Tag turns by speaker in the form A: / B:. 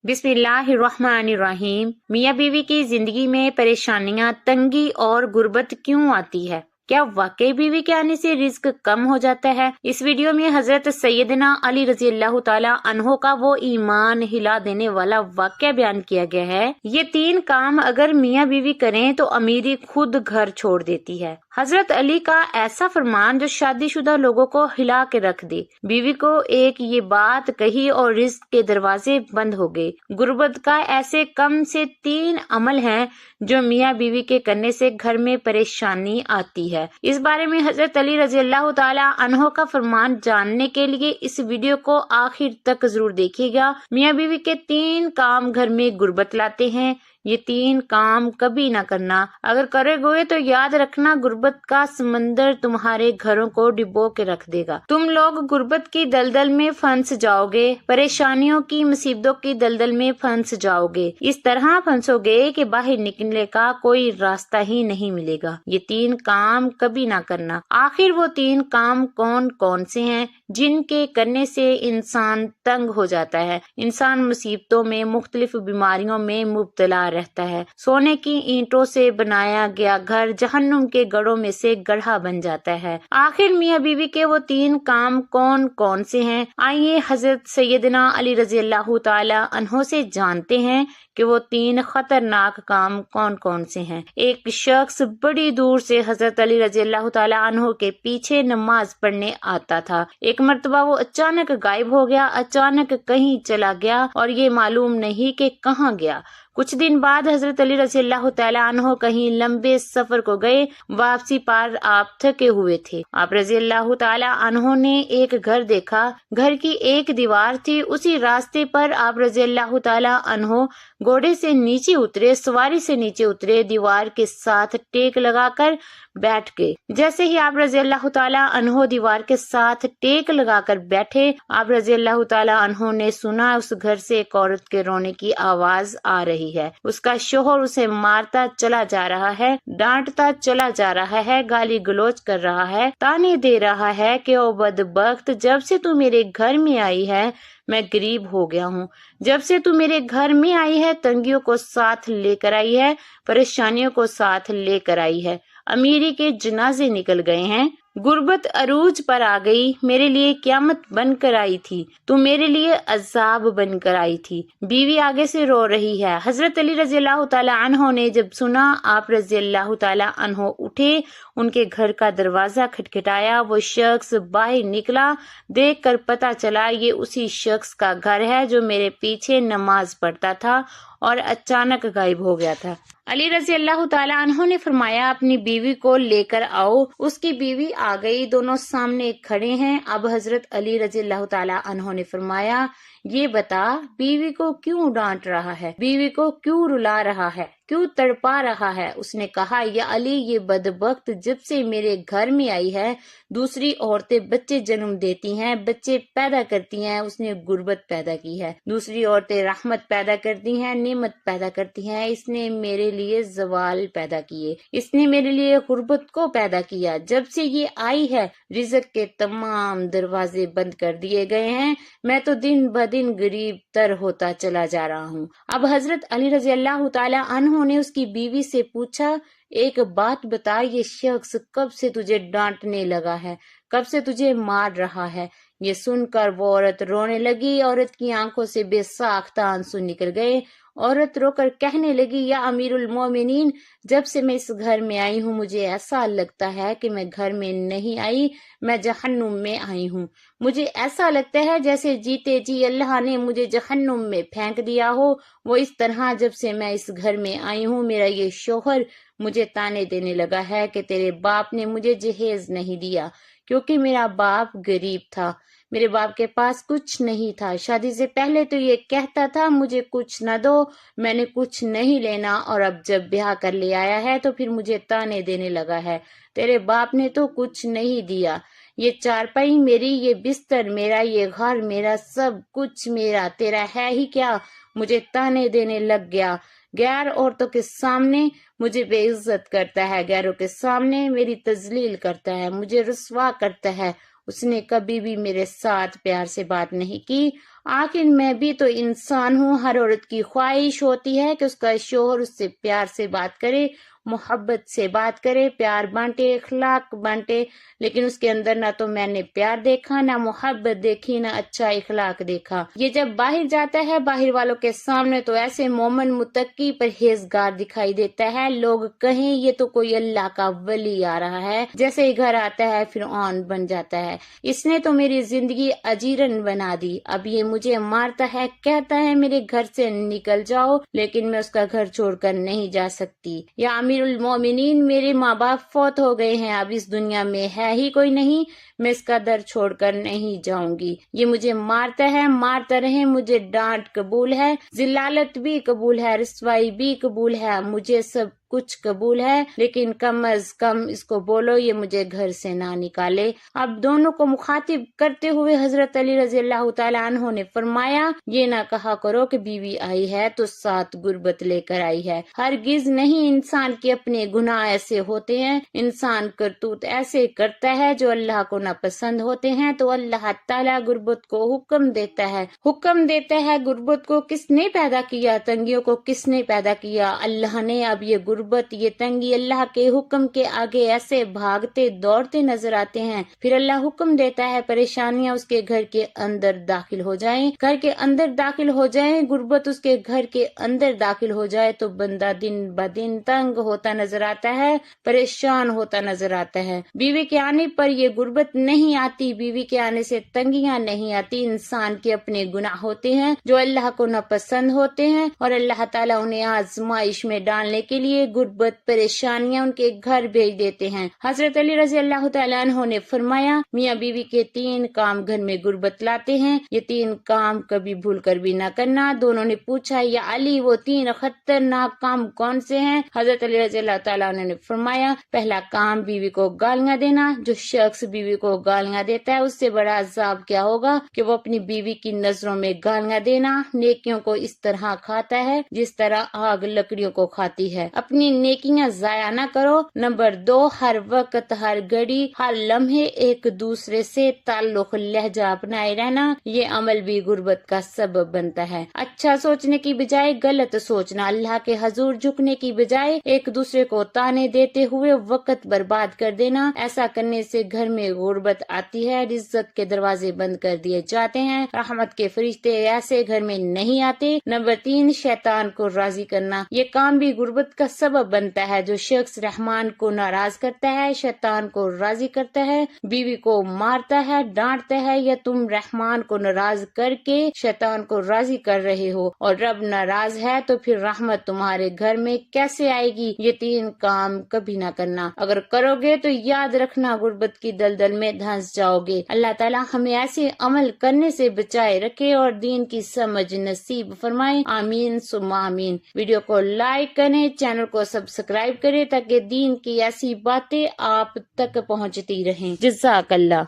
A: बिस्मिल्लाहिर्रहमानिर्रहीम। मियाँ बीवी की जिंदगी में परेशानियाँ, तंगी और गुर्बत क्यों आती है? क्या वाकई बीवी के आने से रिस्क कम हो जाता है? इस वीडियो में हजरत सैयदना अली रजी अल्लाह ताला अन्हो का वो ईमान हिला देने वाला वाक़या बयान किया गया है। ये 3 काम अगर मियाँ बीवी करें तो अमीरी खुद घर छोड़ देती है। हजरत अली का ऐसा फरमान जो शादीशुदा लोगों को हिला के रख दे। बीवी को एक ये बात कही और रिस्क के दरवाजे बंद हो गए। गुर्बत का ऐसे कम से 3 अमल हैं जो मियाँ बीवी के करने से घर में परेशानी आती है। इस बारे में हजरत अली रजी अल्लाह ताला अन्हो का फरमान जानने के लिए इस वीडियो को आखिर तक जरूर देखिएगा। मियाँ बीवी के 3 काम घर में गुर्बत लाते हैं। ये 3 काम कभी ना करना। अगर करोगे तो याद रखना, गुर्बत का समंदर तुम्हारे घरों को डिबो के रख देगा। तुम लोग गुर्बत की दलदल में फंस जाओगे, परेशानियों की मुसीबतों की दलदल में फंस जाओगे। इस तरह फंसोगे कि बाहर निकलने का कोई रास्ता ही नहीं मिलेगा। ये 3 काम कभी ना करना। आखिर वो 3 काम कौन कौन से हैं जिनके करने से इंसान तंग हो जाता है, इंसान मुसीबतों में, मुख्तलिफ बीमारियों में मुब्तला रहता है। सोने की ईंटों से बनाया गया घर जहन्नुम के गढ़ों में से गढ़ा बन जाता है। आखिर मियाँ बीवी के वो 3 काम कौन कौन से हैं? आइए हजरत सैयदना अली रजी अल्लाह ताला अन्हो से जानते हैं कि वो 3 खतरनाक काम कौन कौन से हैं। एक शख्स बड़ी दूर से हजरत अली रजी अल्लाह ताला अन्हो के पीछे नमाज पढ़ने आता था। एक मर्तबा वो अचानक गायब हो गया, अचानक कहीं चला गया और ये मालूम नहीं कि कहाँ गया। कुछ दिन बाद हजरत अली रज़ी अल्लाह तआला अन्हो कहीं लंबे सफर को गए। वापसी पर आप थके हुए थे। आप रज़ी अल्लाह तआला अन्हो ने एक घर देखा। घर की एक दीवार थी। उसी रास्ते पर आप रज़ी अल्लाह तआला अन्हो घोड़े से नीचे उतरे, सवारी से नीचे उतरे, दीवार के साथ टेक लगाकर बैठ गए। जैसे ही आप रज़ी अल्लाह तआला अन्हो दीवार के साथ टेक लगाकर बैठे, आप रज़ी अल्लाह तआला अन्हो ने सुना उस घर से एक औरत के रोने की आवाज आ रही है। उसका शोहर उसे मारता चला जा रहा है, डांटता चला जा रहा है, गाली गलौज कर रहा है, ताने दे रहा है कि ओ बदबख्त, जब से तू मेरे घर में आई है मैं गरीब हो गया हूँ। जब से तू मेरे घर में आई है तंगियों को साथ लेकर आई है, परेशानियों को साथ लेकर आई है। अमीरी के जनाजे निकल गए हैं, गुर्बत अरूज पर आ गई। मेरे लिए क़यामत बनकर आई थी, तू मेरे लिए अजाब बनकर आई थी। बीवी आगे से रो रही है। हजरत अली रज़ी अल्लाह तआला अन्हो ने जब सुना, आप रज़ी अल्लाह तआला अन्हो उठे, उनके घर का दरवाजा खटखटाया। वो शख्स बाहर निकला। देखकर पता चला ये उसी शख्स का घर है जो मेरे पीछे नमाज पढ़ता था और अचानक गायब हो गया था। अली रज़ी अल्लाह तआला अन्हो ने फरमाया, अपनी बीवी को लेकर आओ। उसकी बीवी आ गई, दोनों सामने खड़े हैं। अब हजरत अली रज़ी अल्लाह तआला अन्हो ने फरमाया, ये बता बीवी को क्यों डांट रहा है, बीवी को क्यों रुला रहा है, क्यों तड़पा रहा है? उसने कहा, या अली, ये बदबख्त जब से मेरे घर में आई है दूसरी औरतें बच्चे जन्म देती हैं, बच्चे पैदा करती हैं, उसने गुर्बत पैदा की है। दूसरी औरतें रहमत पैदा करती हैं, नेमत पैदा करती हैं, इसने मेरे लिए जवाल पैदा किए, इसने मेरे लिए गुर्बत को पैदा किया। जब से ये आई है रिज़्क के तमाम दरवाजे बंद कर दिए गए हैं। मैं तो दिन ब दिन गरीब तर होता चला जा रहा हूँ। अब हजरत अली रज़ी अल्लाह तआला अन्हो ने उसकी बीवी से पूछा, एक बात बता, ये शख्स कब से तुझे डांटने लगा है, कब से तुझे मार रहा है? ये सुनकर वो औरत रोने लगी। औरत की आंखों से बेसाख्ता आंसू निकल गए। औरत रोकर कहने लगी, या अमीरुल मोमिनीन, जब से मैं इस घर में आई हूँ मुझे ऐसा लगता है कि मैं घर में नहीं आई, मैं जहन्नुम में आई हूँ। मुझे ऐसा लगता है जैसे जीते जी अल्लाह ने मुझे जहन्नुम में फेंक दिया हो। वो इस तरह जब से मैं इस घर में आई हूँ मेरा ये शोहर मुझे ताने देने लगा है कि तेरे बाप ने मुझे जहेज नहीं दिया, क्योंकि मेरा बाप गरीब था, मेरे बाप के पास कुछ नहीं था। शादी से पहले तो ये कहता था मुझे कुछ न दो, मैंने कुछ नहीं लेना, और अब जब ब्याह कर ले आया है तो फिर मुझे ताने देने लगा है, तेरे बाप ने तो कुछ नहीं दिया। ये चारपाई मेरी, ये बिस्तर मेरा, ये घर मेरा, सब कुछ मेरा, तेरा है ही क्या? मुझे ताने देने लग गया। गैर औरतों के सामने मुझे बेइज्जत करता है, गैरों के सामने मेरी तजलील करता है, मुझे रुस्वा करता है। उसने कभी भी मेरे साथ प्यार से बात नहीं की। آخر میں بھی تو انسان ہوں، ہر عورت کی خواہش ہوتی ہے کہ اس کا شوہر اس سے پیار سے بات کرے، محبت سے بات کرے، پیار بانٹے، اخلاق بانٹے، لیکن اس کے اندر نہ تو میں نے پیار دیکھا، نہ محبت دیکھی، نہ اچھا اخلاق دیکھا۔ یہ جب باہر جاتا ہے باہر والوں کے سامنے تو ایسے مومن متقی پرہیزگار دکھائی دیتا ہے، لوگ کہیں یہ تو کوئی اللہ کا ولی آ رہا ہے، جیسے ہی گھر آتا ہے فرعون بن جاتا ہے، اس نے تو میری زندگی اجیرن بنا دی، اب یہ مجھے مارتا ہے، کہتا ہے میرے گھر سے نکل جاؤ، لیکن میں اس کا گھر چھوڑ کر نہیں جا سکتی۔ یا امیر المومنین، میرے ماں باپ فوت ہو گئے ہیں، اب اس دنیا میں ہے ہی کوئی نہیں، میں اس کا در چھوڑ کر نہیں جاؤں گی، یہ مجھے مارتا ہے، مارتا رہے، مجھے ڈانٹ قبول ہے، ذلالت بھی قبول ہے، رسوائی بھی قبول ہے، مجھے سب کچھ قبول ہے، لیکن کم از کم اس کو بولو یہ مجھے گھر سے نہ نکالے۔ اب دونوں کو مخاطب کرتے ہوئے حضرت علی رضی اللہ تعالیٰ عنہ نے فرمایا، یہ نہ کہا کرو کہ بیوی آئی ہے تو ساتھ غربت لے کر آئی ہے، ہرگز نہیں، انسان کے اپنے گناہ ایسے ہوتے ہیں، انسان کرتوت ایسے کرتا ہے جو اللہ کو ناپسند ہوتے ہیں، تو اللہ تعالیٰ غربت کو حکم دیتا ہے، غربت کو کس نے پیدا کیا، تنگیوں کو کس نے پیدا کیا، اللہ نے۔ اب یہ غربت، یہ تنگی اللہ کے حکم کے آگے ایسے بھاگتے دوڑتے نظر آتے ہیں، پھر اللہ حکم دیتا ہے پریشانیاں اس کے گھر کے اندر داخل ہو جائیں، گھر کے اندر داخل ہو جائیں، غربت اس کے گھر کے اندر داخل ہو جائے تو بندہ دن بدن تنگ ہوتا نظر آتا ہے، پریشان ہوتا نظر آتا ہے۔ بیوی کے آنے پر یہ غربت نہیں آتی، بیوی کے آنے سے تنگیاں نہیں آتی، انسان کے اپنے گناہ ہوتے ہیں جو اللہ کو ناپسند ہوتے ہیں، اور اللہ تعالیٰ انہیں آزمائش میں ڈالنے کے لیے غربت، پریشانیاں ان کے گھر بھیج دیتے ہیں۔ حضرت علی رضی اللہ تعالیٰ عنہ نے فرمایا، میاں بیوی کے 3 کام گھر میں غربت لاتے ہیں، یہ 3 کام کبھی بھول کر بھی نہ کرنا۔ دونوں نے پوچھا، یا علی وہ 3 خطرناک کام کون سے ہیں؟ حضرت علی رضی اللہ تعالیٰ عنہ نے فرمایا، پہلا کام بیوی کو گالیاں دینا، جو شخص بیوی کو گالیاں دیتا ہے اس سے بڑا عذاب کیا ہوگا کہ وہ اپنی بیوی کی نظروں میں گالیاں دینا، نیکیوں کو اس طرح کھاتا ہے جس طرح آگ لکڑیوں کو کھاتی ہے، اپنی نیکیاں ضائع نہ کرو۔ نمبر 2، ہر وقت، ہر گھڑی، ہر لمحے ایک دوسرے سے تعلق، لہجہ اپنائے رہنا، یہ عمل بھی غربت کا سبب بنتا ہے۔ اچھا سوچنے کی بجائے غلط سوچنا، اللہ کے حضور جھکنے کی بجائے ایک دوسرے کو تانے دیتے ہوئے وقت برباد کر دینا، ایسا کرنے سے گھر میں غربت آتی ہے، رزق کے دروازے بند کر دیے جاتے ہیں، رحمت کے فرشتے ایسے گھر میں نہیں آتے۔ نمبر 3، شیطان کو راضی کرنا، یہ کام بھی غربت کا سبب بنتا ہے۔ جو شخص رحمان کو ناراض کرتا ہے، شیطان کو راضی کرتا ہے، بیوی کو مارتا ہے، ڈانٹتا ہے، یا تم رحمان کو ناراض کر کے شیطان کو راضی کر رہے ہو، اور رب ناراض ہے تو پھر رحمت تمہارے گھر میں کیسے آئے گی؟ یہ 3 کام کبھی نہ کرنا، اگر کرو گے تو یاد رکھنا غربت کی دلدل میں دھنس جاؤ گے۔ اللہ تعالیٰ ہمیں ایسے عمل کرنے سے بچائے رکھے اور دین کی سمجھ نصیب فرمائے، آمین ثم آمین۔ ویڈیو کو لائک کریں، چینل کو سبسکرائب کریں تاکہ دین کی ایسی باتیں آپ تک پہنچتی رہیں۔ جزاک اللہ۔